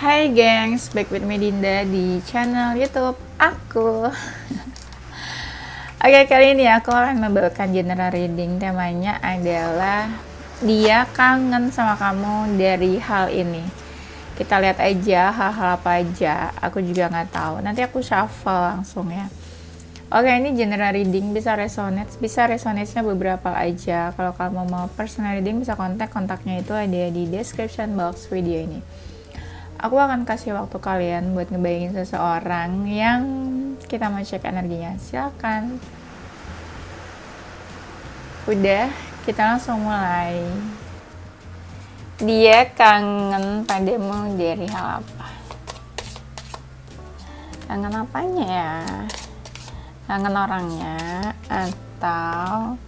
Hai gengs, back with me Dinda di channel YouTube aku. Oke, kali ini aku akan membawakan general reading. Temanya adalah dia kangen sama kamu dari hal ini. Kita lihat aja hal-hal apa aja. Aku juga nggak tahu. Nanti aku shuffle langsung ya. Oke, ini general reading, bisa resonate-nya beberapa aja. Kalau kamu mau personal reading bisa kontaknya itu ada di description box video ini. Aku akan kasih waktu kalian buat ngebayangin seseorang yang kita mau cek energinya. Silakan. Udah, kita langsung mulai. Dia kangen padamu dari hal apa? Kangen apanya ya? Kangen orangnya atau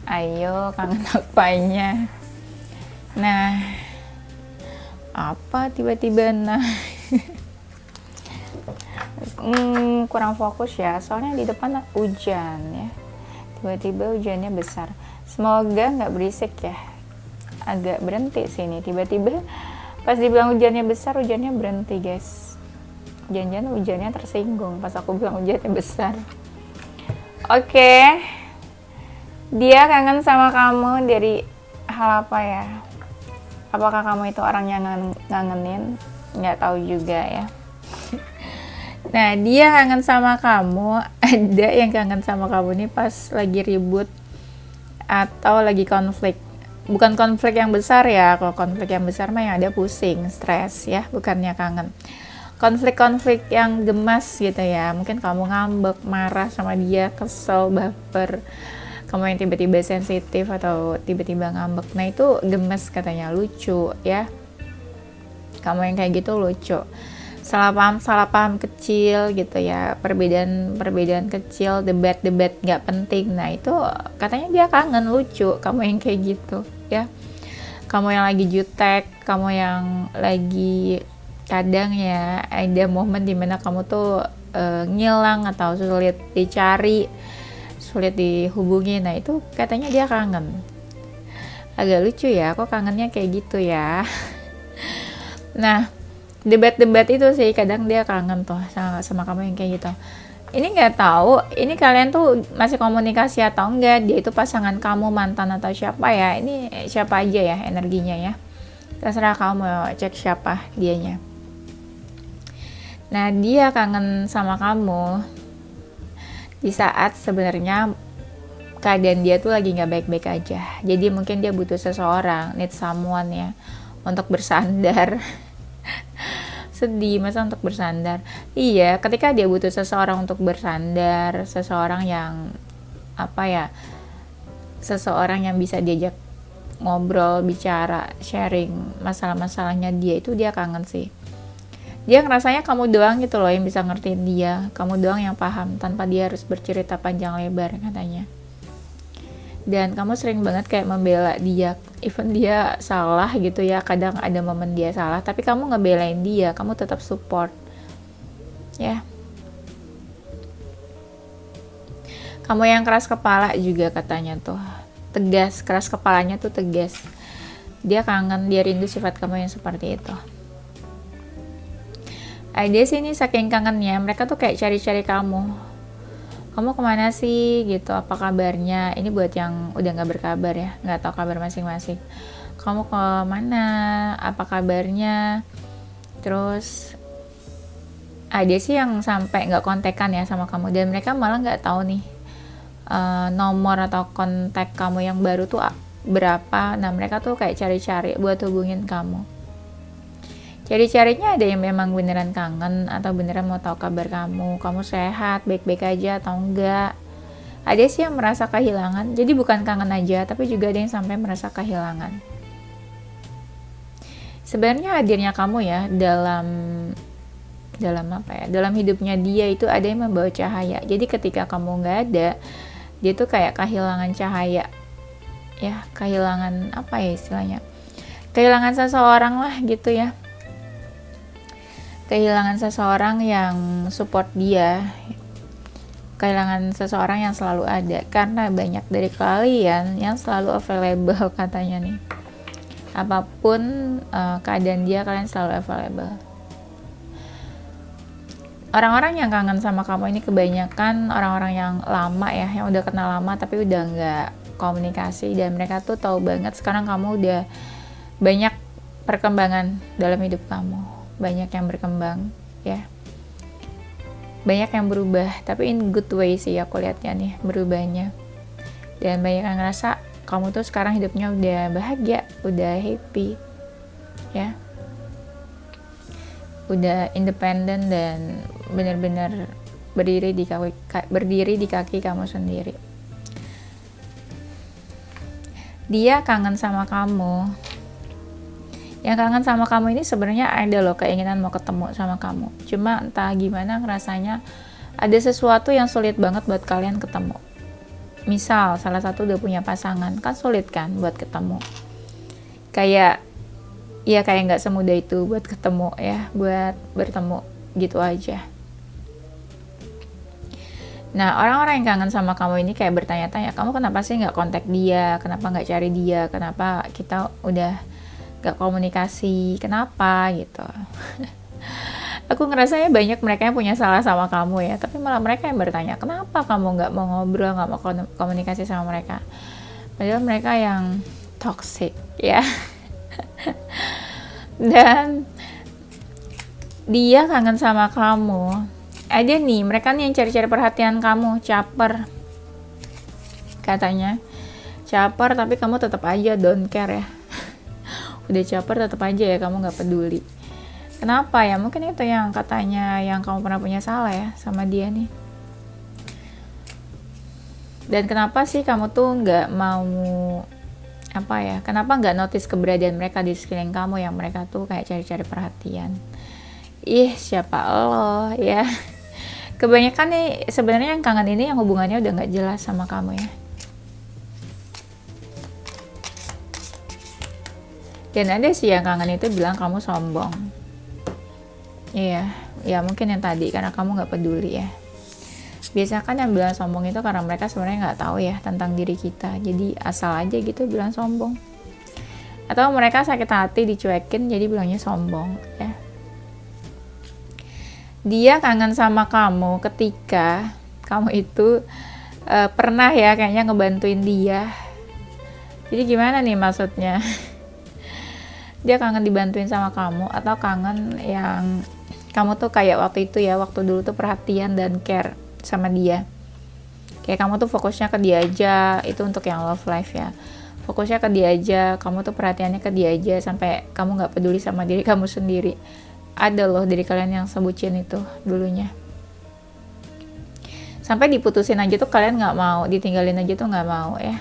ayo kangen apanya? Nah, apa tiba-tiba kurang fokus ya, soalnya di depan hujan ya, tiba-tiba hujannya besar. Semoga nggak berisik ya, agak berhenti sini tiba-tiba pas dibilang hujannya besar, hujannya berhenti guys. Jangan-jangan hujannya tersinggung pas aku bilang hujannya besar. Oke, dia kangen sama kamu dari hal apa ya? Apakah kamu itu orang yang ngangenin? Nggak tahu juga ya. Nah, dia kangen sama kamu. Ada yang kangen sama kamu nih pas lagi ribut atau lagi konflik. Bukan konflik yang besar ya. Kalau konflik yang besar mah yang ada pusing, stres ya, bukannya kangen. Konflik-konflik yang gemas gitu ya. Mungkin kamu ngambek, marah sama dia, kesel, baper. Kamu yang tiba-tiba sensitif atau tiba-tiba ngambek. Nah, itu gemes katanya, lucu ya. Kamu yang kayak gitu lucu. Salah paham kecil gitu ya. Perbedaan kecil, debat nggak penting. Nah, itu katanya dia kangen, lucu. Kamu yang kayak gitu ya. Kamu yang lagi jutek, kamu yang lagi kadang ya ada momen dimana kamu tuh ngilang atau sulit dicari, sulit dihubungi. Nah, itu katanya dia kangen. Agak lucu ya, kok kangennya kayak gitu ya. Nah, debat itu sih kadang dia kangen tuh sama kamu yang kayak gitu. Ini nggak tahu, ini kalian tuh masih komunikasi atau enggak, dia itu pasangan kamu, mantan atau siapa ya. Ini siapa aja ya energinya ya, terserah kamu mau cek siapa dianya. Nah, dia kangen sama kamu di saat sebenarnya keadaan dia tuh lagi nggak baik-baik aja. Jadi mungkin dia butuh seseorang, need someone ya, untuk bersandar. Sedih, masa untuk bersandar? Iya, ketika dia butuh seseorang untuk bersandar, seseorang yang apa ya, seseorang yang bisa diajak ngobrol, bicara, sharing masalah-masalahnya dia, itu dia kangen sih. Dia ngerasanya kamu doang gitu loh yang bisa ngertiin dia, kamu doang yang paham tanpa dia harus bercerita panjang lebar katanya. Dan kamu sering banget kayak membela dia, even dia salah gitu ya, kadang ada momen dia salah tapi kamu ngebelain dia, kamu tetap support ya. Kamu yang keras kepala juga katanya tuh, tegas, keras kepalanya tuh tegas. Dia kangen, dia rindu sifat kamu yang seperti itu. Dia sini saking kangennya, mereka tuh kayak cari-cari kamu kemana sih gitu, apa kabarnya. Ini buat yang udah gak berkabar ya, gak tahu kabar masing-masing. Kamu kemana, apa kabarnya. Terus dia sih yang sampai gak kontekan ya sama kamu, dan mereka malah gak tahu nih nomor atau kontak kamu yang baru tuh berapa. Nah, mereka tuh kayak cari-cari buat hubungin kamu. Cari-carinya ada yang memang beneran kangen atau beneran mau tahu kabar kamu sehat, baik-baik aja atau enggak. Ada sih yang merasa kehilangan, jadi bukan kangen aja, tapi juga ada yang sampai merasa kehilangan. Sebenarnya hadirnya kamu ya dalam apa ya, dalam hidupnya dia itu ada yang membawa cahaya. Jadi ketika kamu nggak ada, dia tuh kayak kehilangan cahaya ya, kehilangan apa ya istilahnya, kehilangan seseorang lah gitu ya. Kehilangan seseorang yang support dia, kehilangan seseorang yang selalu ada, karena banyak dari kalian yang selalu available katanya nih. Apapun keadaan dia, kalian selalu available. Orang-orang yang kangen sama kamu ini kebanyakan orang-orang yang lama ya, yang udah kenal lama tapi udah nggak komunikasi, dan mereka tuh tahu banget sekarang kamu udah banyak perkembangan dalam hidup kamu, banyak yang berkembang ya, banyak yang berubah, tapi in good way sih aku lihatnya nih berubahnya. Dan banyak yang ngerasa kamu tuh sekarang hidupnya udah bahagia, udah happy ya, udah independen dan benar-benar berdiri di kaki kamu sendiri. Dia kangen sama kamu. Yang kangen sama kamu ini sebenarnya ada loh keinginan mau ketemu sama kamu. Cuma entah gimana rasanya ada sesuatu yang sulit banget buat kalian ketemu. Misal salah satu udah punya pasangan, kan sulit kan buat ketemu. Kayak nggak semudah itu buat ketemu ya, buat bertemu gitu aja. Nah, orang-orang yang kangen sama kamu ini kayak bertanya-tanya, kamu kenapa sih nggak kontak dia, kenapa nggak cari dia, kenapa kita udah nggak komunikasi, kenapa gitu. Aku ngerasanya banyak mereka yang punya salah sama kamu ya, tapi malah mereka yang bertanya, kenapa kamu nggak mau ngobrol, nggak mau komunikasi sama mereka. Padahal mereka yang toxic ya. Dan dia kangen sama kamu. Ada nih, mereka nih yang cari-cari perhatian kamu, caper. Katanya, caper tapi kamu tetap aja don't care ya. Udah caper tetap aja ya, kamu gak peduli. Kenapa ya? Mungkin itu yang katanya yang kamu pernah punya salah ya sama dia nih. Dan kenapa sih kamu tuh gak mau, kenapa gak notice keberadaan mereka di sekeliling kamu, yang mereka tuh kayak cari-cari perhatian. Siapa lo ya. Kebanyakan nih sebenarnya yang kangen ini yang hubungannya udah nggak jelas sama kamu ya. Dan ada sih yang kangen itu bilang kamu sombong. Iya, ya mungkin yang tadi karena kamu nggak peduli ya. Biasanya kan yang bilang sombong itu karena mereka sebenarnya nggak tahu ya tentang diri kita. Jadi asal aja gitu bilang sombong. Atau mereka sakit hati dicuekin jadi bilangnya sombong ya. Dia kangen sama kamu ketika kamu itu pernah ya kayaknya ngebantuin dia. Jadi gimana nih maksudnya? Dia kangen dibantuin sama kamu, atau kangen yang kamu tuh kayak waktu itu ya, waktu dulu tuh perhatian dan care sama dia. Kayak kamu tuh fokusnya ke dia aja, itu untuk yang love life ya. Fokusnya ke dia aja, kamu tuh perhatiannya ke dia aja sampai kamu nggak peduli sama diri kamu sendiri. Ada loh dari kalian yang sebutin itu dulunya. Sampai diputusin aja tuh kalian nggak mau, ditinggalin aja tuh nggak mau ya.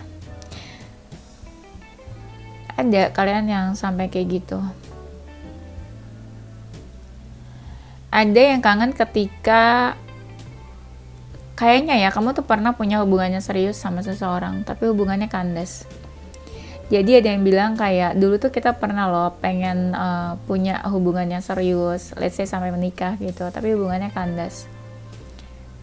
Ada kalian yang sampai kayak gitu. Ada yang kangen ketika kayaknya ya kamu tuh pernah punya hubungannya serius sama seseorang, tapi hubungannya kandas. Jadi ada yang bilang kayak dulu tuh kita pernah loh pengen punya hubungan yang serius, let's say sampai menikah gitu, tapi hubungannya kandas.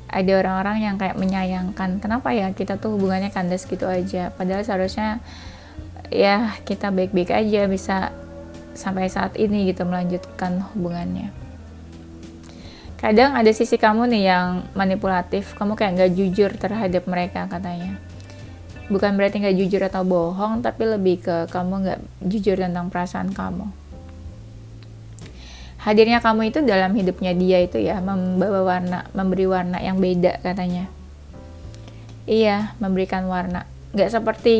Ada orang-orang yang kayak menyayangkan, kenapa ya kita tuh hubungannya kandas gitu aja, padahal seharusnya ya kita baik-baik aja bisa sampai saat ini gitu melanjutkan hubungannya. Kadang ada sisi kamu nih yang manipulatif, kamu kayak gak jujur terhadap mereka katanya. Bukan berarti gak jujur atau bohong, tapi lebih ke kamu gak jujur tentang perasaan kamu. Hadirnya kamu itu dalam hidupnya dia itu ya memberi warna yang beda katanya. Iya, memberikan warna. Gak seperti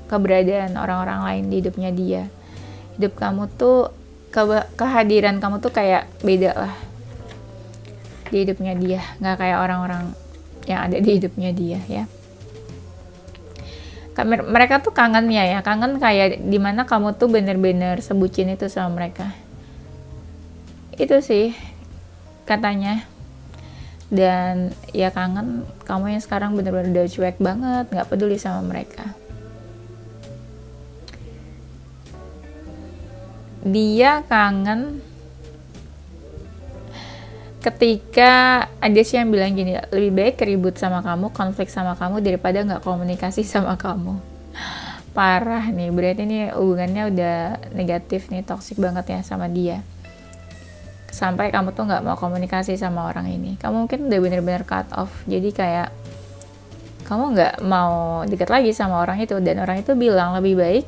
keberadaan orang-orang lain di hidupnya dia. Hidup kamu tuh, kehadiran kamu tuh kayak beda lah di hidupnya dia, gak kayak orang-orang yang ada di hidupnya dia ya. Mereka tuh kangennya ya, kangen kayak dimana kamu tuh bener-bener sebutin itu sama mereka. Itu sih katanya. Dan ya kangen kamu yang sekarang bener-bener udah cuek banget, gak peduli sama mereka. Dia kangen ketika ada sih yang bilang gini, lebih baik ribut sama kamu, konflik sama kamu daripada nggak komunikasi sama kamu. Parah nih, berarti nih hubungannya udah negatif nih, toksik banget ya sama dia. sampai kamu tuh nggak mau komunikasi sama orang ini. Kamu mungkin udah bener-bener cut off, jadi kayak kamu nggak mau deket lagi sama orang itu, dan orang itu bilang lebih baik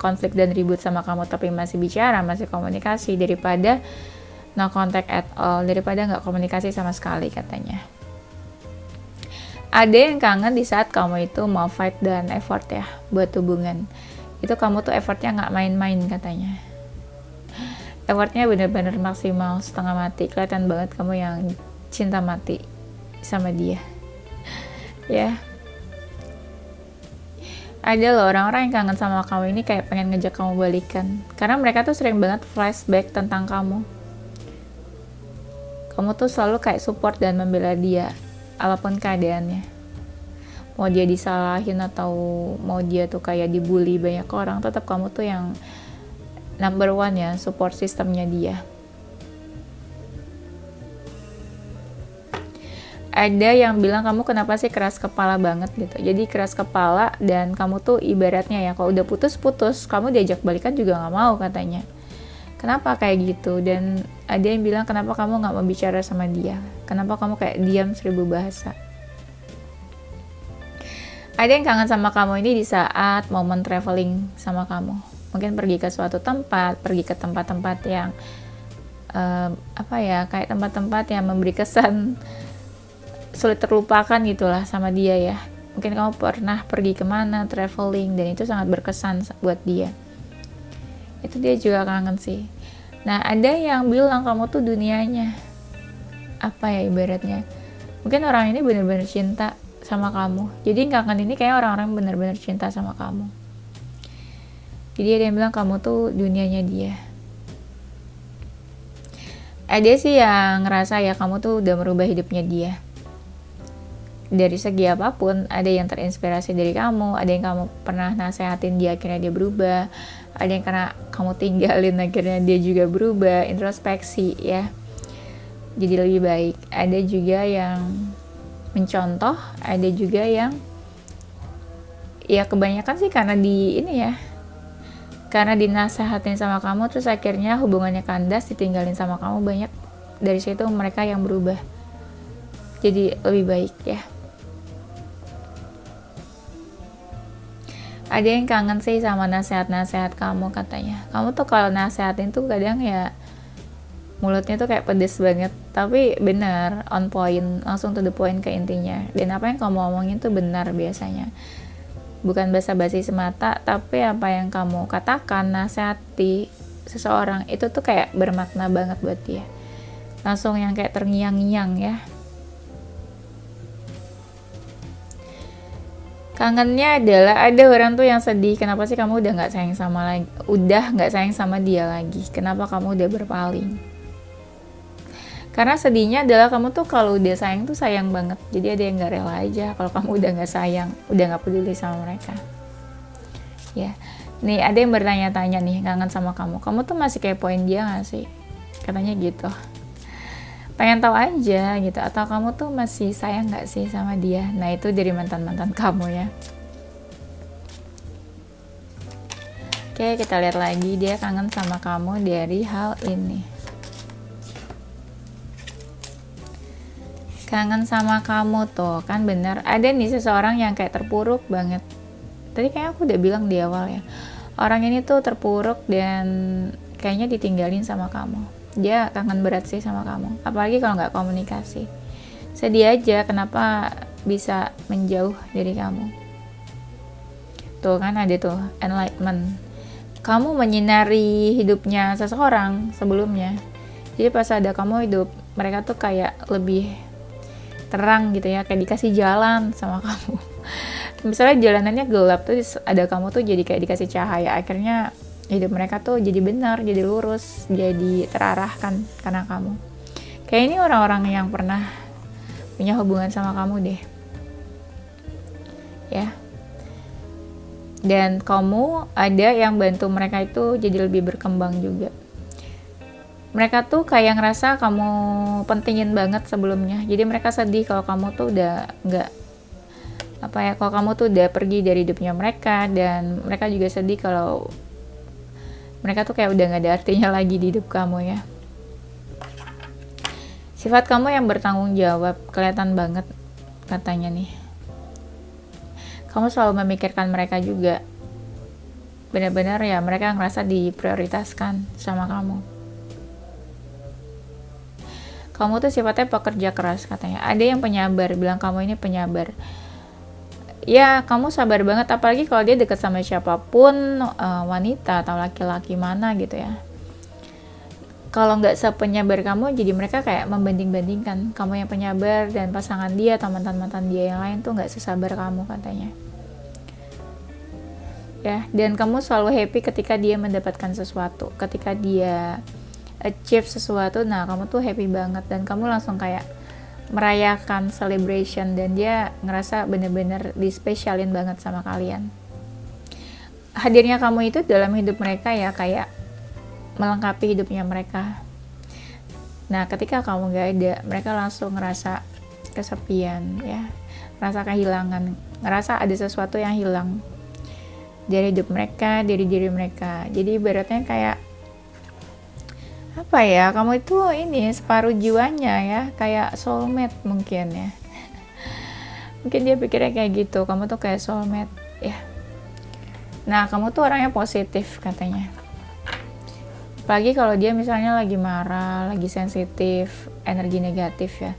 konflik dan ribut sama kamu tapi masih bicara, masih komunikasi, daripada no contact at all, daripada nggak komunikasi sama sekali katanya. Ada yang kangen di saat kamu itu mau fight dan effort ya buat hubungan. Itu kamu tuh effortnya nggak main-main katanya. Effortnya bener-bener maksimal, setengah mati. Kelihatan banget kamu yang cinta mati sama dia. Ya. Ada loh orang-orang yang kangen sama kamu ini kayak pengen ngejak kamu balikan. Karena mereka tuh sering banget flashback tentang kamu. Kamu tuh selalu kayak support dan membela dia, apapun keadaannya. Mau dia disalahin atau mau dia tuh kayak dibully banyak orang, tetap kamu tuh yang number one ya, support sistemnya dia. Ada yang bilang kamu kenapa sih keras kepala banget gitu. Jadi keras kepala, dan kamu tuh ibaratnya ya, kalau udah putus-putus, kamu diajak balikan juga gak mau katanya. Kenapa kayak gitu? Dan ada yang bilang kenapa kamu gak mau bicara sama dia? Kenapa kamu kayak diam 1000 bahasa? Ada yang kangen sama kamu ini di saat momen traveling sama kamu. Mungkin pergi ke suatu tempat, pergi ke tempat-tempat yang kayak tempat-tempat yang memberi kesan sulit terlupakan gitulah sama dia ya. Mungkin kamu pernah pergi kemana, traveling, dan itu sangat berkesan buat dia. Itu dia juga kangen sih. Nah, ada yang bilang kamu tuh dunianya. Apa ya ibaratnya? Mungkin orang ini benar-benar cinta sama kamu. Jadi kangen ini kayak orang-orang benar-benar cinta sama kamu. Jadi ada yang bilang kamu tuh dunianya dia. Ada sih yang ngerasa ya kamu tuh udah merubah hidupnya dia. Dari segi apapun, ada yang terinspirasi dari kamu, ada yang kamu pernah nasehatin dia akhirnya dia berubah, ada yang karena kamu tinggalin akhirnya dia juga berubah, introspeksi ya, jadi lebih baik. Ada juga yang mencontoh, ada juga yang ya kebanyakan sih karena karena dinasehatin sama kamu, terus akhirnya hubungannya kandas, ditinggalin sama kamu, banyak dari situ mereka yang berubah jadi lebih baik ya. Ada yang kangen sih sama nasihat-nasihat kamu katanya. Kamu tuh kalau nasihatin tuh kadang ya mulutnya tuh kayak pedes banget, tapi benar, on point, langsung to the point ke intinya. Dan apa yang kamu omongin tuh benar biasanya. Bukan basa-basi semata, tapi apa yang kamu katakan, nasihati seseorang itu tuh kayak bermakna banget buat dia. Langsung yang kayak terngiang-ngiang ya. Kangennya adalah ada orang tuh yang sedih, kenapa sih kamu udah nggak sayang sama dia lagi, kenapa kamu udah berpaling. Karena sedihnya adalah kamu tuh kalau udah sayang tuh sayang banget, jadi ada yang nggak rela aja kalau kamu udah nggak sayang, udah nggak peduli sama mereka. Ya, nih ada yang bertanya-tanya nih, kangen sama kamu tuh masih kepoin dia nggak sih? Katanya gitu. Pengen tahu aja gitu, atau kamu tuh masih sayang gak sih sama dia. Nah itu dari mantan-mantan kamu ya. Oke, kita lihat lagi dia kangen sama kamu dari hal ini. Kangen sama kamu tuh kan bener, ada nih seseorang yang kayak terpuruk banget. Tadi kayak aku udah bilang di awal ya, orang ini tuh terpuruk dan kayaknya ditinggalin sama kamu. Dia kangen berat sih sama kamu, apalagi kalau nggak komunikasi. Sedih aja kenapa bisa menjauh dari kamu. Tuh kan ada tuh enlightenment, kamu menyinari hidupnya seseorang sebelumnya, jadi pas ada kamu hidup mereka tuh kayak lebih terang gitu ya, kayak dikasih jalan sama kamu. Misalnya jalanannya gelap tuh ada kamu tuh jadi kayak dikasih cahaya, akhirnya hidup mereka tuh jadi benar, jadi lurus, jadi terarahkan karena kamu. Kayak ini orang-orang yang pernah punya hubungan sama kamu deh. Ya. Dan kamu ada yang bantu mereka itu jadi lebih berkembang juga. Mereka tuh kayak ngerasa kamu pentingin banget sebelumnya. Jadi mereka sedih kalau kamu tuh udah kalau kamu tuh udah pergi dari hidupnya mereka, dan mereka juga sedih kalau mereka tuh kayak udah gak ada artinya lagi di hidup kamu ya. Sifat kamu yang bertanggung jawab, kelihatan banget katanya nih. Kamu selalu memikirkan mereka juga. Benar-benar ya mereka ngerasa diprioritaskan sama kamu. Kamu tuh sifatnya pekerja keras katanya. Ada yang penyabar, bilang kamu ini penyabar. Ya kamu sabar banget, apalagi kalau dia deket sama siapapun, wanita atau laki-laki mana gitu ya. Kalau nggak sepenyabar kamu, jadi mereka kayak membanding-bandingkan kamu yang penyabar dan pasangan dia atau mantan-mantan dia yang lain tuh nggak sesabar kamu katanya. Ya, dan kamu selalu happy ketika dia mendapatkan sesuatu, ketika dia achieve sesuatu, nah kamu tuh happy banget dan kamu langsung kayak merayakan celebration dan dia ngerasa bener-bener dispesialin banget sama kalian. Hadirnya kamu itu dalam hidup mereka ya kayak melengkapi hidupnya mereka. Nah ketika kamu gak ada, mereka langsung ngerasa kesepian ya, ngerasa kehilangan, ngerasa ada sesuatu yang hilang dari hidup mereka, dari diri mereka. Jadi ibaratnya kayak apa ya, kamu itu ini separuh jiwanya ya, kayak soulmate mungkin ya. Mungkin dia pikirnya kayak gitu, kamu tuh kayak soulmate ya. Nah kamu tuh orangnya positif katanya. Apalagi kalau dia misalnya lagi marah, lagi sensitif, energi negatif ya,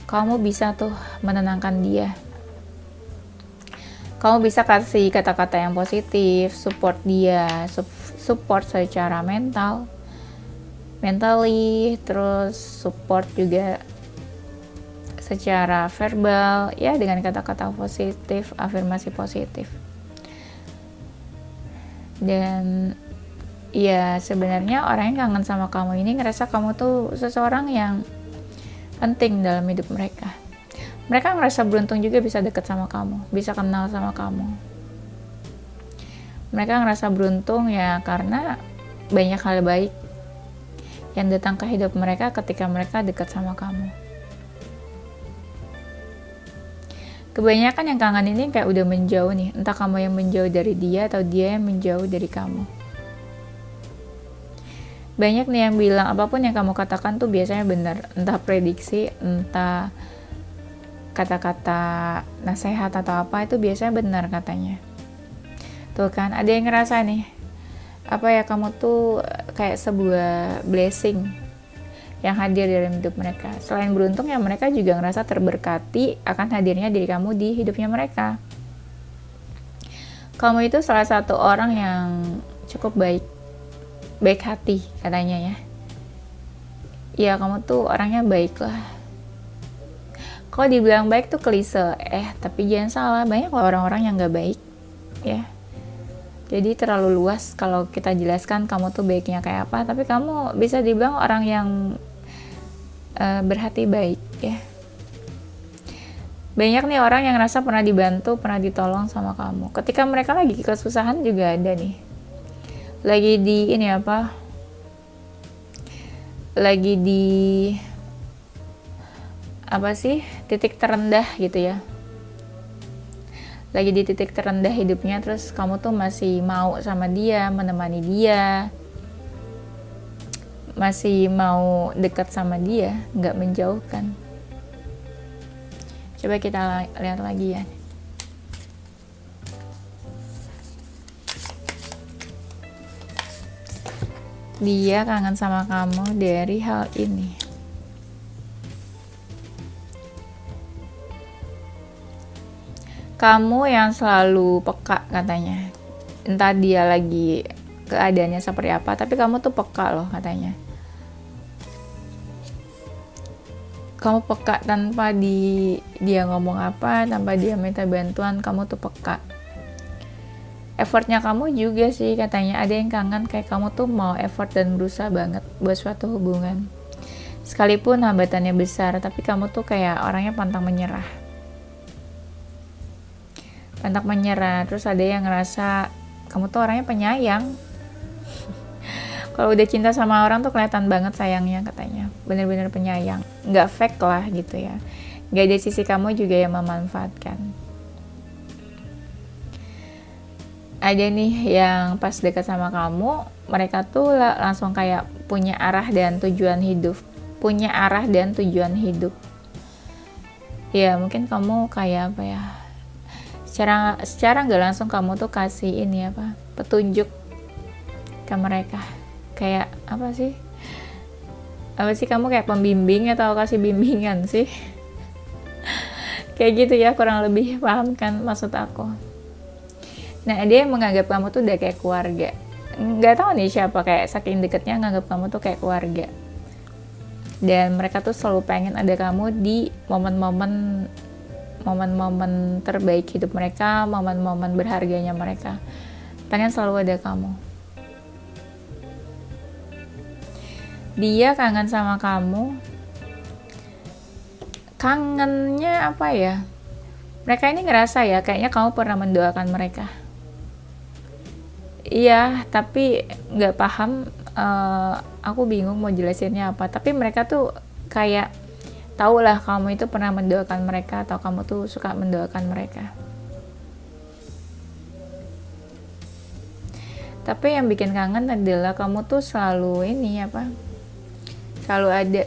kamu bisa tuh menenangkan dia. Kamu bisa kasih kata-kata yang positif, support dia, support secara mentally, terus support juga secara verbal ya, dengan kata-kata positif, afirmasi positif. Dan ya sebenarnya orang yang kangen sama kamu ini ngerasa kamu tuh seseorang yang penting dalam hidup mereka. Mereka ngerasa beruntung juga bisa deket sama kamu, bisa kenal sama kamu. Mereka ngerasa beruntung ya karena banyak hal baik yang datang ke hidup mereka ketika mereka dekat sama kamu. Kebanyakan yang kangen ini kayak udah menjauh nih, entah kamu yang menjauh dari dia atau dia yang menjauh dari kamu. Banyak nih yang bilang apapun yang kamu katakan tuh biasanya benar, entah prediksi, entah kata-kata nasihat atau apa, itu biasanya benar katanya. Tuh kan, ada yang ngerasa nih, apa ya, kamu tuh kayak sebuah blessing yang hadir dalam hidup mereka. Selain beruntung ya mereka juga ngerasa terberkati akan hadirnya diri kamu di hidupnya mereka. Kamu itu salah satu orang yang cukup baik hati katanya ya. Ya kamu tuh orangnya baik lah. Kalau dibilang baik tuh klise, tapi jangan salah, banyak loh orang-orang yang gak baik ya. Jadi terlalu luas kalau kita jelaskan kamu tuh baiknya kayak apa, tapi kamu bisa dibilang orang yang berhati baik ya. Banyak nih orang yang ngerasa pernah dibantu, pernah ditolong sama kamu. Ketika mereka lagi kesusahan juga ada nih. Lagi di titik terendah gitu ya. Lagi di titik terendah hidupnya, terus kamu tuh masih mau sama dia, menemani dia, masih mau dekat sama dia, nggak menjauhkan. Coba kita lihat lagi ya. Dia kangen sama kamu dari hal ini. Kamu yang selalu peka katanya. Entah dia lagi keadaannya seperti apa, tapi kamu tuh peka loh katanya. Kamu peka tanpa dia ngomong apa, tanpa dia minta bantuan, kamu tuh peka. Effortnya kamu juga sih katanya, ada yang kangen kayak kamu tuh mau effort dan berusaha banget buat suatu hubungan. Sekalipun hambatannya besar, tapi kamu tuh kayak orangnya pantang menyerah. Terus ada yang ngerasa kamu tuh orangnya penyayang. Kalau udah cinta sama orang tuh kelihatan banget sayangnya katanya, bener-bener penyayang, nggak fake lah gitu ya. Nggak ada sisi kamu juga yang memanfaatkan. Ada nih yang pas dekat sama kamu, mereka tuh langsung kayak punya arah dan tujuan hidup. punya arah dan tujuan hidup. Ya mungkin kamu kayak apa ya, secara nggak langsung kamu tuh kasih ini apa, petunjuk ke mereka. Kayak apa sih kamu kayak pembimbing atau kasih bimbingan sih? Kayak gitu ya, kurang lebih paham kan maksud aku. Nah dia menganggap kamu tuh udah kayak keluarga. Nggak tahu nih siapa, kayak saking deketnya nganggap kamu tuh kayak keluarga. Dan mereka tuh selalu pengen ada kamu di momen-momen terbaik hidup mereka, momen-momen berharganya mereka. Pengen selalu ada kamu. Dia kangen sama kamu. Kangennya apa ya? Mereka ini ngerasa ya kayaknya kamu pernah mendoakan mereka. Iya, tapi nggak paham. Aku bingung mau jelasinnya apa. Tapi mereka tuh kayak tahu lah kamu itu pernah mendoakan mereka, atau kamu tuh suka mendoakan mereka. Tapi yang bikin kangen adalah kamu tuh selalu ini apa? Selalu ada.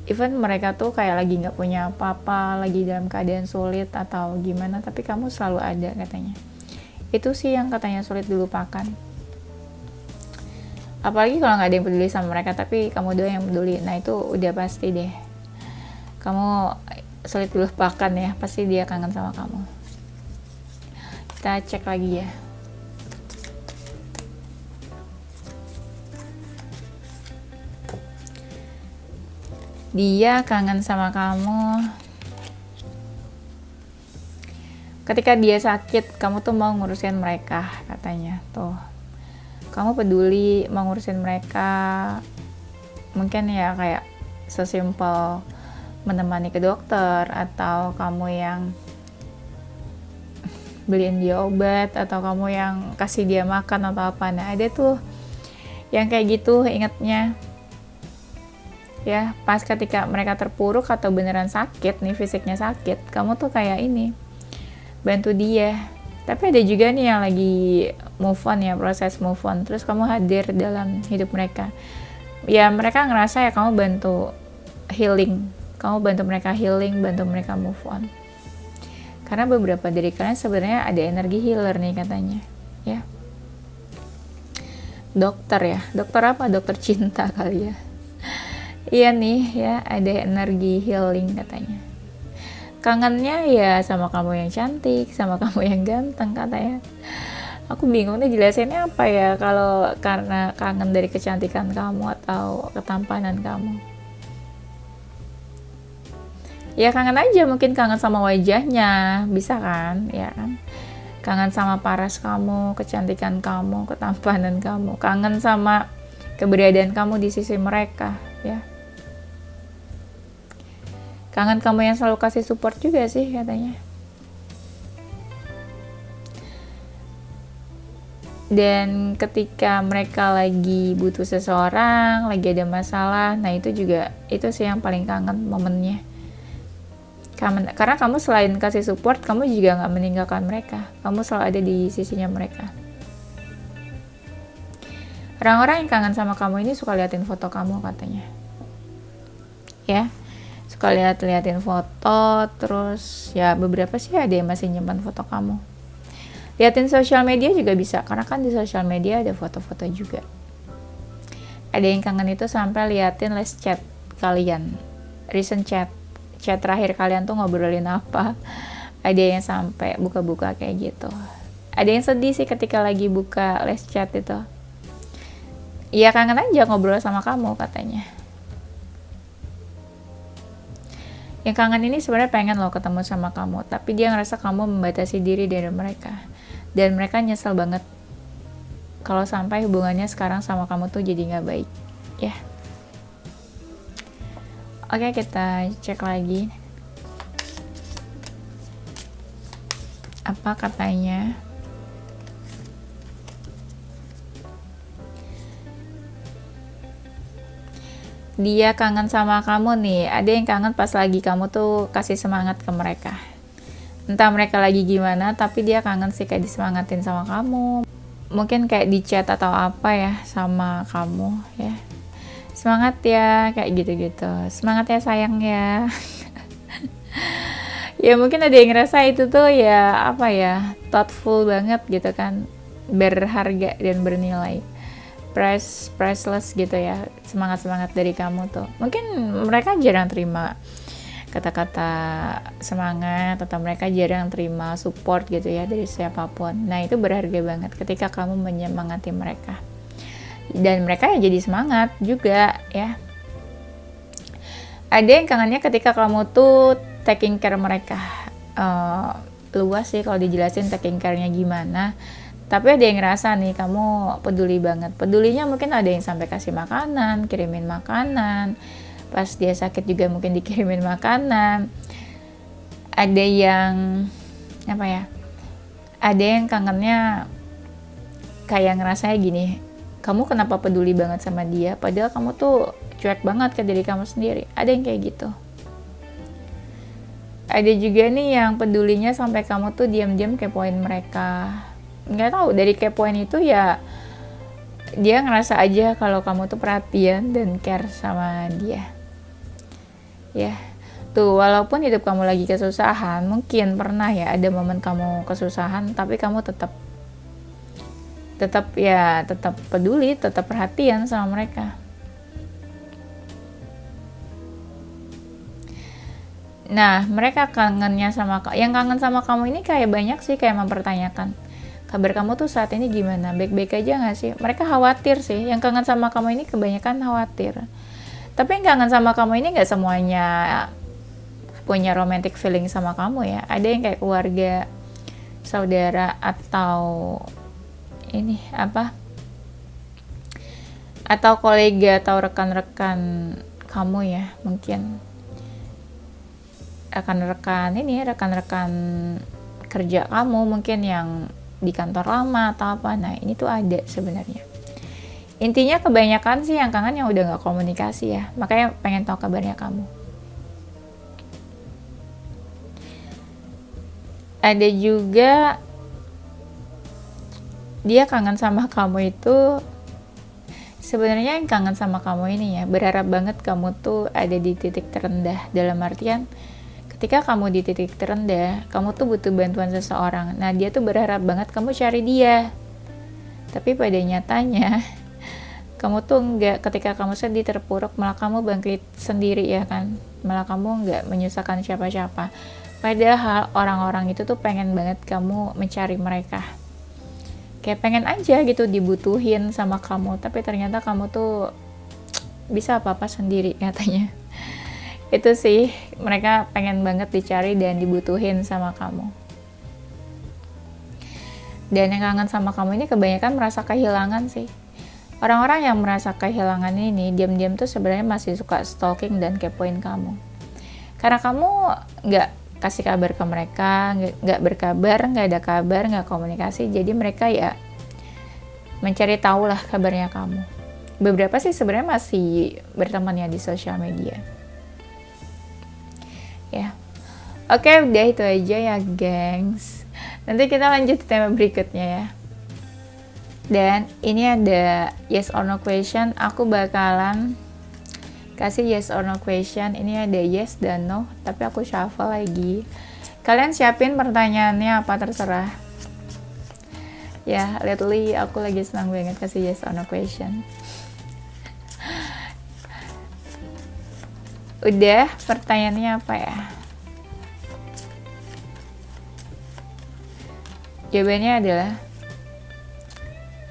Even mereka tuh kayak lagi nggak punya apa-apa, lagi dalam keadaan sulit atau gimana, tapi kamu selalu ada katanya. Itu sih yang katanya sulit dilupakan. Apalagi kalau nggak ada yang peduli sama mereka, tapi kamu doang yang peduli. Nah itu udah pasti deh, kamu sulit dilupakan ya, pasti dia kangen sama kamu. Kita cek lagi ya. Dia kangen sama kamu ketika dia sakit, kamu tuh mau ngurusin mereka katanya. Tuh, kamu peduli mau ngurusin mereka. Mungkin ya kayak sesimpel menemani ke dokter, atau kamu yang beliin dia obat, atau kamu yang kasih dia makan atau apa. Nah ada tuh yang kayak gitu ingatnya ya, pas ketika mereka terpuruk atau beneran sakit nih, fisiknya sakit, kamu tuh kayak ini bantu dia. Tapi ada juga nih yang lagi move on ya, proses move on, terus kamu hadir dalam hidup mereka ya. Mereka ngerasa ya kamu bantu healing, kamu bantu mereka healing, bantu mereka move on. Karena beberapa dari kalian sebenarnya ada energi healer nih katanya ya. Dokter ya, dokter apa? Dokter cinta kali ya. Iya nih ya, ada energi healing katanya. Kangennya ya sama kamu yang cantik, sama kamu yang ganteng katanya. Aku bingung nih jelasinnya apa ya, kalau karena kangen dari kecantikan kamu atau ketampanan kamu. Ya kangen aja, mungkin kangen sama wajahnya, bisa kan, ya kan. Kangen sama paras kamu, kecantikan kamu, ketampanan kamu. Kangen sama keberadaan kamu di sisi mereka, ya. Kangen kamu yang selalu kasih support juga sih katanya. Dan ketika mereka lagi butuh seseorang, lagi ada masalah, nah itu sih yang paling kangen momennya. Karena kamu selain kasih support, kamu juga gak meninggalkan mereka. Kamu selalu ada di sisinya mereka. Orang-orang yang kangen sama kamu ini suka liatin foto kamu katanya. Ya, suka liatin foto, terus ya beberapa sih ada yang masih nyimpan foto kamu. Liatin sosial media juga bisa, karena kan di sosial media ada foto-foto juga. Ada yang kangen itu sampai liatin last chat kalian, recent chat terakhir kalian tuh ngobrolin apa. Ada yang sampai buka-buka kayak gitu. Ada yang sedih sih ketika lagi buka last chat itu. Iya kangen aja ngobrol sama kamu katanya. Yang kangen ini sebenarnya pengen loh ketemu sama kamu, tapi dia ngerasa kamu membatasi diri dari mereka. Dan mereka nyesel banget kalau sampai hubungannya sekarang sama kamu tuh jadi gak baik, ya. Oke, kita cek lagi. Apa katanya? Dia kangen sama kamu nih. Ada yang kangen pas lagi kamu tuh kasih semangat ke mereka. Entah mereka lagi gimana, tapi dia kangen sih kayak disemangatin sama kamu. Mungkin kayak di chat atau apa ya sama kamu ya. semangat ya, kayak gitu-gitu. Semangat ya sayang ya. Ya mungkin ada yang ngerasa itu tuh ya apa ya, thoughtful banget gitu kan, berharga dan bernilai, priceless gitu ya, semangat dari kamu tuh. Mungkin mereka jarang terima kata-kata semangat, atau mereka jarang terima support gitu ya dari siapapun. Nah itu berharga banget ketika kamu menyemangati mereka, dan mereka ya jadi semangat juga ya. Ada yang kangennya ketika kamu tuh taking care mereka. Luas sih kalau dijelasin taking care-nya gimana. Tapi ada yang ngerasa nih kamu peduli banget. Pedulinya mungkin ada yang sampai kasih makanan, kirimin makanan. Pas dia sakit juga mungkin dikirimin makanan. Ada yang apa ya? Ada yang kangennya kayak ngerasanya gini, kamu kenapa peduli banget sama dia, padahal kamu tuh cuek banget ke diri kamu sendiri. Ada yang kayak gitu. Ada juga nih yang pedulinya sampai kamu tuh diam-diam kepoin mereka. Nggak tahu, dari kepoin itu ya dia ngerasa aja kalau kamu tuh perhatian dan care sama dia. Ya, tuh walaupun hidup kamu lagi kesusahan, mungkin pernah ya ada momen kamu kesusahan, tapi kamu tetap peduli, tetap perhatian sama mereka. Nah, mereka kangennya sama yang kangen sama kamu ini kayak banyak sih, kayak mempertanyakan kabar kamu tuh saat ini gimana, baik-baik aja nggak sih. Mereka khawatir sih, yang kangen sama kamu ini kebanyakan khawatir. Tapi yang kangen sama kamu ini nggak semuanya punya romantic feeling sama kamu ya. Ada yang kayak keluarga, saudara, atau ini apa, atau kolega atau rekan-rekan kamu ya, mungkin rekan-rekan kerja kamu mungkin yang di kantor lama atau apa. Nah ini tuh ada sebenarnya. Intinya kebanyakan sih yang kangen yang udah nggak komunikasi ya, makanya pengen tahu kabarnya kamu. Ada juga dia kangen sama kamu itu sebenarnya, yang kangen sama kamu ini ya berharap banget kamu tuh ada di titik terendah. Dalam artian ketika kamu di titik terendah, kamu tuh butuh bantuan seseorang. Nah dia tuh berharap banget kamu cari dia. Tapi pada nyatanya kamu tuh enggak, ketika kamu sedih terpuruk malah kamu bangkit sendiri ya kan, malah kamu enggak menyusahkan siapa-siapa. Padahal orang-orang itu tuh pengen banget kamu mencari mereka, kayak pengen aja gitu dibutuhin sama kamu, tapi ternyata kamu tuh bisa apa-apa sendiri katanya. Itu sih, mereka pengen banget dicari dan dibutuhin sama kamu. Dan yang kangen sama kamu ini kebanyakan merasa kehilangan sih. Orang-orang yang merasa kehilangan ini diam-diam tuh sebenarnya masih suka stalking dan kepoin kamu. Karena kamu nggak kasih kabar ke mereka, nggak berkabar, nggak ada kabar, nggak komunikasi, jadi mereka ya mencari tahu lah kabarnya kamu. Beberapa sih sebenarnya masih berteman ya di sosial media. Ya, oke, udah itu aja ya gengs. Nanti kita lanjut tema berikutnya ya. Dan ini ada yes or no question. Aku bakalan kasih yes or no question. Ini ada yes dan no, tapi aku shuffle lagi. Kalian siapin pertanyaannya apa terserah. Ya, lately aku lagi senang banget kasih yes or no question. Udah, pertanyaannya apa ya?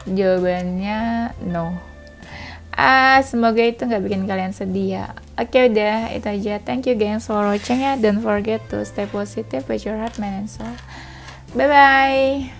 Jawabannya no. Semoga itu nggak bikin kalian sedih ya. Oke, udah itu aja. Thank you guys for watching ya. Don't forget to stay positive with your heart, mind and soul. Bye bye.